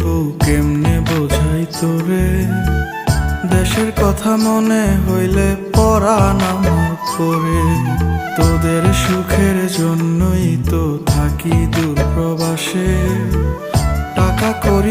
বউ কেমনে বোঝাই তোরে, দেশের কথা মনে হইলে পরাণ আমার করে। তোদের সুখের জন্যই তো থাকি দূর প্রবাসে, টাকা করি